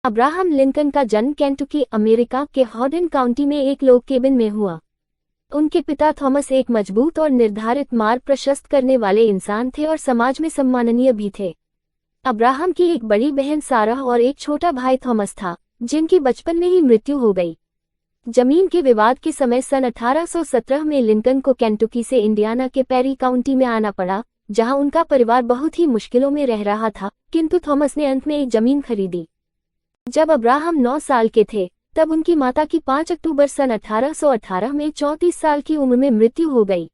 Abraham Lincoln का जन्म Kentucky, America के हॉर्डन काउंटी में एक लॉग केबिन में हुआ। उनके पिता थॉमस एक मजबूत और निर्धारित मार्ग प्रशस्त करने वाले इंसान थे और समाज में सम्माननीय भी थे। अब्राहम की एक बड़ी बहन साराह और एक छोटा भाई थॉमस था, जिनकी बचपन में ही मृत्यु हो गई। जमीन के विवाद के समय सन 1817 में लिंकन को केंटुकी से इंडियाना के पेरी काउंटी में आना पड़ा, जहां उनका परिवार बहुत ही मुश्किलों में रह रहा था, किंतु थॉमस ने अंत में एक जमीन खरीदी। जब अब्राहम 9 साल के थे, तब उनकी माता की 5 अक्टूबर सन 1818 में 34 साल की उम्र में मृत्यु हो गई।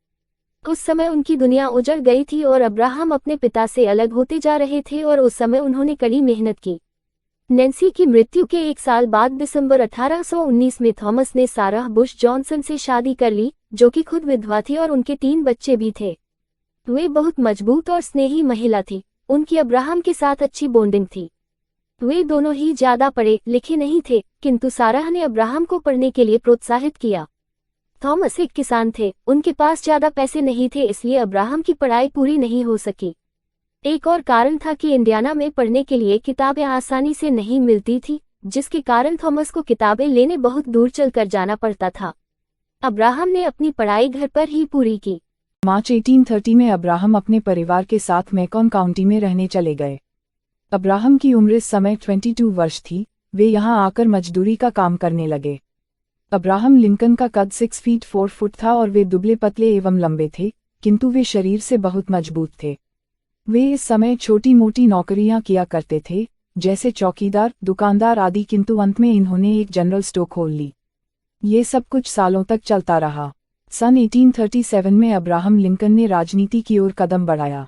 उस समय उनकी दुनिया उजड़ गई थी और अब्राहम अपने पिता से अलग होते जा रहे थे और उस समय उन्होंने कड़ी मेहनत की। नैन्सी की मृत्यु के 1 साल बाद दिसंबर 1819 में थॉमस ने साराह बुश जॉनसन से शादी कर ली, जो कि खुद विधवा थी और उनके 3 बच्चे भी थे। वे बहुत मजबूत और स्नेही महिला थी। उनकी अब्राहम के साथ अच्छी बॉन्डिंग थी। वे दोनों ही ज्यादा पढ़े लिखे नहीं थे, किंतु साराह ने अब्राहम को पढ़ने के लिए प्रोत्साहित किया। थॉमस एक किसान थे, उनके पास ज्यादा पैसे नहीं थे, इसलिए अब्राहम की पढ़ाई पूरी नहीं हो सकी। एक और कारण था कि इंडियाना में पढ़ने के लिए किताबें आसानी से नहीं मिलती थी, जिसके कारण थॉमस को किताबें लेने बहुत दूर चलकर जाना पड़ता था। अब्राहम ने अपनी पढ़ाई घर पर ही पूरी की। मार्च 1830 में अब्राहम अपने परिवार के साथ मैकॉन काउंटी में रहने चले गए। अब्राहम की उम्र इस समय 22 वर्ष थी। वे यहाँ आकर मजदूरी का काम करने लगे। अब्राहम लिंकन का कद 6 फीट 4 फुट था और वे दुबले पतले एवं लंबे थे, किंतु वे शरीर से बहुत मजबूत थे। वे इस समय छोटी मोटी नौकरियां किया करते थे, जैसे चौकीदार, दुकानदार आदि, किंतु अंत में इन्होंने एक जनरल स्टोर खोल ली। ये सब कुछ सालों तक चलता रहा। सन 1837 में अब्राहम लिंकन ने राजनीति की ओर कदम बढ़ाया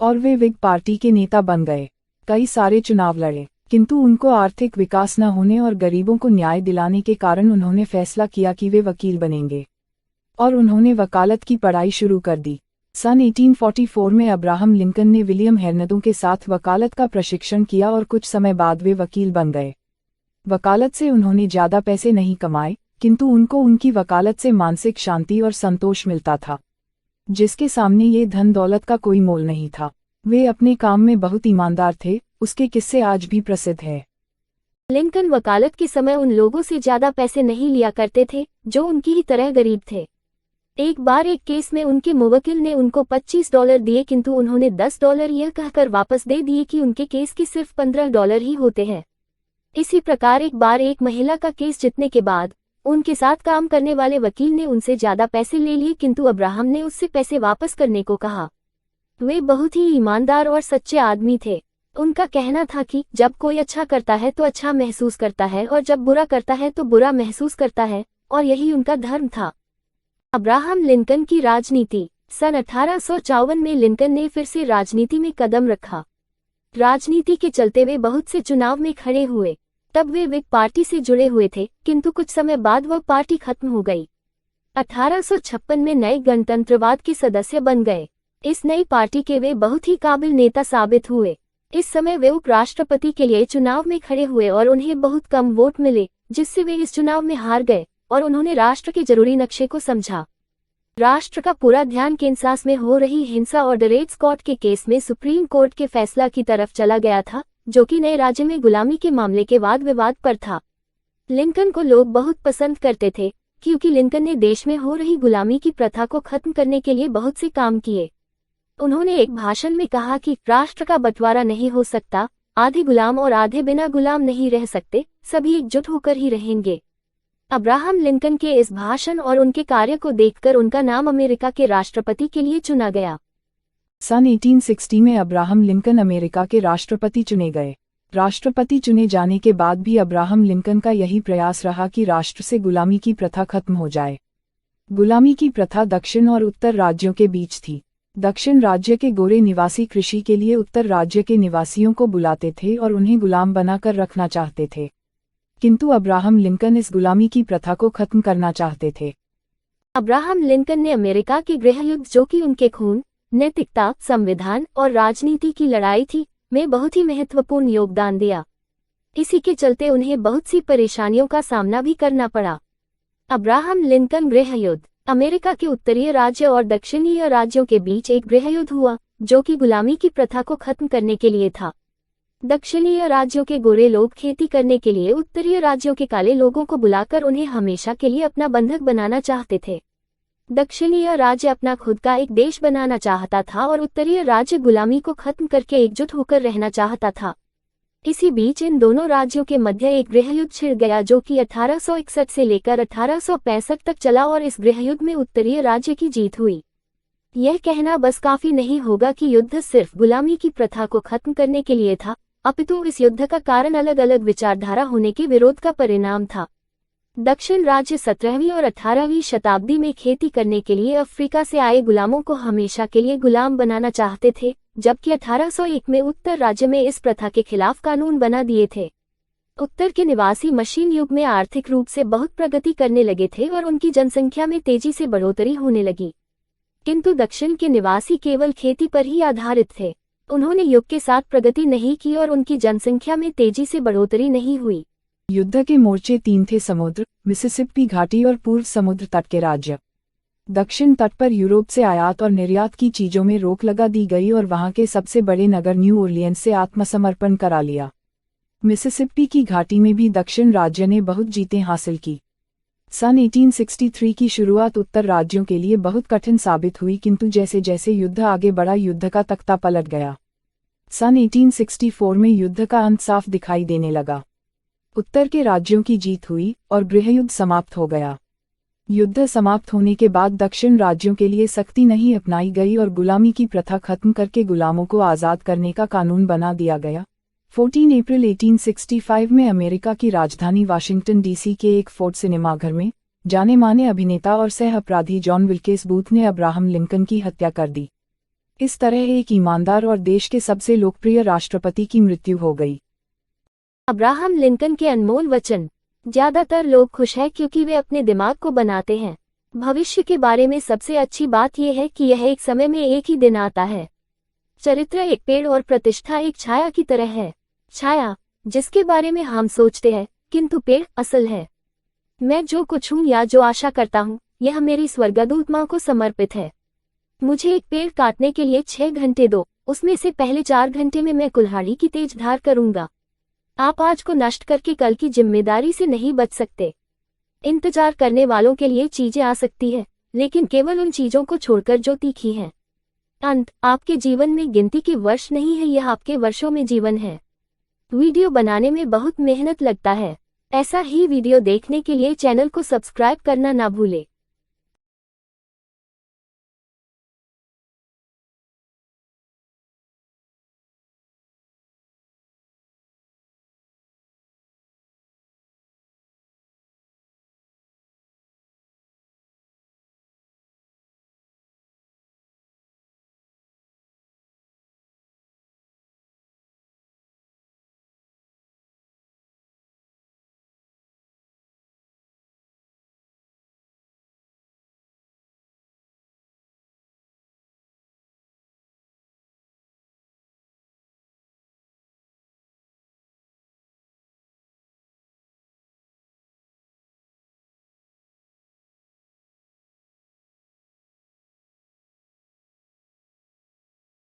और वे विग पार्टी के नेता बन गए। कई सारे चुनाव लड़े, किंतु उनको आर्थिक विकास न होने और गरीबों को न्याय दिलाने के कारण उन्होंने फैसला किया कि वे वकील बनेंगे और उन्होंने वकालत की पढ़ाई शुरू कर दी। सन 1844 में अब्राहम लिंकन ने विलियम हेरनदों के साथ वकालत का प्रशिक्षण किया और कुछ समय बाद वे वकील बन गए। वकालत से उन्होंने ज्यादा पैसे नहीं कमाए, किंतु उनको उनकी वकालत से मानसिक शांति और संतोष मिलता था, जिसके सामने ये धन दौलत का कोई मोल नहीं था। वे अपने काम में बहुत ईमानदार थे। उसके किस्से आज भी प्रसिद्ध है। लिंकन वकालत के समय उन लोगों से ज्यादा पैसे नहीं लिया करते थे जो उनकी ही तरह गरीब थे। एक बार एक केस में उनके मुवक्किल ने उनको $25 दिए, किंतु उन्होंने $10 यह कहकर वापस दे दिए कि उनके केस के सिर्फ $15 ही होते हैं। इसी प्रकार एक बार एक महिला का केस जीतने के बाद उनके साथ काम करने वाले वकील ने उनसे ज्यादा पैसे ले लिए, किंतु अब्राहम ने उससे पैसे वापस करने को कहा। वे बहुत ही ईमानदार और सच्चे आदमी थे। उनका कहना था कि जब कोई अच्छा करता है तो अच्छा महसूस करता है और जब बुरा करता है तो बुरा महसूस करता है, और यही उनका धर्म था। अब्राहम लिंकन की राजनीति। सन 1854 में लिंकन ने फिर से राजनीति में कदम रखा। राजनीति के चलते वे बहुत से चुनाव में खड़े हुए। तब वे विग पार्टी से जुड़े हुए थे, किंतु कुछ समय बाद वह पार्टी खत्म हो गई। 1856 में नए गणतंत्रवाद के सदस्य बन गए। इस नई पार्टी के वे बहुत ही काबिल नेता साबित हुए। इस समय वे उपराष्ट्रपति के लिए चुनाव में खड़े हुए और उन्हें बहुत कम वोट मिले, जिससे वे इस चुनाव में हार गए और उन्होंने राष्ट्र के जरूरी नक्शे को समझा। राष्ट्र का पूरा ध्यान कैनसास में हो रही हिंसा और डरेड स्कॉट के केस में सुप्रीम कोर्ट के फैसला की तरफ चला गया था, जो कि नए राज्य में गुलामी के मामले के वाद विवाद पर था। लिंकन को लोग बहुत पसंद करते थे, क्योंकि लिंकन ने देश में हो रही गुलामी की प्रथा को खत्म करने के लिए बहुत से काम किए। उन्होंने एक भाषण में कहा कि राष्ट्र का बंटवारा नहीं हो सकता, आधे गुलाम और आधे बिना गुलाम नहीं रह सकते, सभी एकजुट होकर ही रहेंगे। अब्राहम लिंकन के इस भाषण और उनके कार्य को देखकर उनका नाम अमेरिका के राष्ट्रपति के लिए चुना गया। सन 1860 में अब्राहम लिंकन अमेरिका के राष्ट्रपति चुने गए। राष्ट्रपति चुने जाने के बाद भी अब्राहम लिंकन का यही प्रयास रहा कि राष्ट्र से गुलामी की प्रथा खत्म हो जाए। गुलामी की प्रथा दक्षिण और उत्तर राज्यों के बीच थी। दक्षिण राज्य के गोरे निवासी कृषि के लिए उत्तर राज्य के निवासियों को बुलाते थे और उन्हें गुलाम बनाकर रखना चाहते थे, किंतु अब्राहम लिंकन इस गुलामी की प्रथा को खत्म करना चाहते थे। अब्राहम लिंकन ने अमेरिका के गृहयुद्ध, जो कि उनके खून, नैतिकता, संविधान और राजनीति की लड़ाई थी, में बहुत ही महत्वपूर्ण योगदान दिया। इसी के चलते उन्हें बहुत सी परेशानियों का सामना भी करना पड़ा। Abraham Lincoln गृहयुद्ध। अमेरिका के उत्तरीय राज्य और दक्षिणीय राज्यों के बीच एक गृहयुद्ध हुआ, जो कि गुलामी की प्रथा को खत्म करने के लिए था। दक्षिणीय राज्यों के गोरे लोग खेती करने के लिए उत्तरीय राज्यों के काले लोगों को बुलाकर उन्हें हमेशा के लिए अपना बंधक बनाना चाहते थे। दक्षिणीय राज्य अपना खुद का एक देश बनाना चाहता था और उत्तरीय राज्य गुलामी को खत्म करके एकजुट होकर रहना चाहता था। इसी बीच इन दोनों राज्यों के मध्य एक गृहयुद्ध छिड़ गया जो कि 1861 से लेकर 1865 तक चला और इस गृहयुद्ध में उत्तरीय राज्य की जीत हुई। यह कहना बस काफी नहीं होगा कि युद्ध सिर्फ गुलामी की प्रथा को खत्म करने के लिए था, अपितु इस युद्ध का कारण अलग अलग विचारधारा होने के विरोध का परिणाम था। दक्षिण राज्य 17वीं और 18वीं शताब्दी में खेती करने के लिए अफ्रीका से आए गुलामों को हमेशा के लिए गुलाम बनाना चाहते थे, जबकि 1801 में उत्तर राज्य में इस प्रथा के खिलाफ कानून बना दिए थे। उत्तर के निवासी मशीन युग में आर्थिक रूप से बहुत प्रगति करने लगे थे और उनकी जनसंख्या में तेजी से बढ़ोतरी होने लगी, किंतु दक्षिण के निवासी केवल खेती पर ही आधारित थे। उन्होंने युग के साथ प्रगति नहीं की और उनकी जनसंख्या में तेजी से बढ़ोतरी नहीं हुई। युद्ध के मोर्चे 3 थे: समुद्र, मिसिसिपी घाटी और पूर्व समुद्र तट के राज्य। दक्षिण तट पर यूरोप से आयात और निर्यात की चीजों में रोक लगा दी गई और वहां के सबसे बड़े नगर न्यू ओरलियंस से आत्मसमर्पण करा लिया। मिसिसिपी की घाटी में भी दक्षिण राज्य ने बहुत जीतें हासिल की। सन 1863 की शुरुआत उत्तर राज्यों के लिए बहुत कठिन साबित हुई, किंतु जैसे जैसे युद्ध आगे बढ़ा युद्ध का तख्ता पलट गया। सन 1864 में युद्ध का अंत साफ दिखाई देने लगा। उत्तर के राज्यों की जीत हुई और गृहयुद्ध समाप्त हो गया। युद्ध समाप्त होने के बाद दक्षिण राज्यों के लिए सख्ती नहीं अपनाई गई और गुलामी की प्रथा खत्म करके गुलामों को आज़ाद करने का कानून बना दिया गया। 14 अप्रैल 1865 में अमेरिका की राजधानी वाशिंगटन डीसी के एक फोर्ड सिनेमाघर में जाने माने अभिनेता और सह अपराधी जॉन विल्केस बूथ ने अब्राहम लिंकन की हत्या कर दी। इस तरह एक ईमानदार और देश के सबसे लोकप्रिय राष्ट्रपति की मृत्यु हो गई। अब्राहम लिंकन के अनमोल वचन। ज्यादातर लोग खुश हैं क्योंकि वे अपने दिमाग को बनाते हैं। भविष्य के बारे में सबसे अच्छी बात यह है कि यह एक समय में एक ही दिन आता है। चरित्र एक पेड़ और प्रतिष्ठा एक छाया की तरह है। छाया जिसके बारे में हम सोचते हैं, किंतु पेड़ असल है। मैं जो कुछ हूँ या जो आशा करता हूँ, यह मेरी स्वर्गदूत माँ को समर्पित है। मुझे एक पेड़ काटने के लिए 6 घंटे दो, उसमें से पहले 4 घंटे में मैं कुल्हाड़ी की तेज धार करूंगा। आप आज को नष्ट करके कल की जिम्मेदारी से नहीं बच सकते। इंतजार करने वालों के लिए चीजें आ सकती है, लेकिन केवल उन चीजों को छोड़कर जो तीखी हैं। अंत आपके जीवन में गिनती के वर्ष नहीं है, यह आपके वर्षों में जीवन है। वीडियो बनाने में बहुत मेहनत लगता है। ऐसा ही वीडियो देखने के लिए चैनल को सब्सक्राइब करना ना भूले।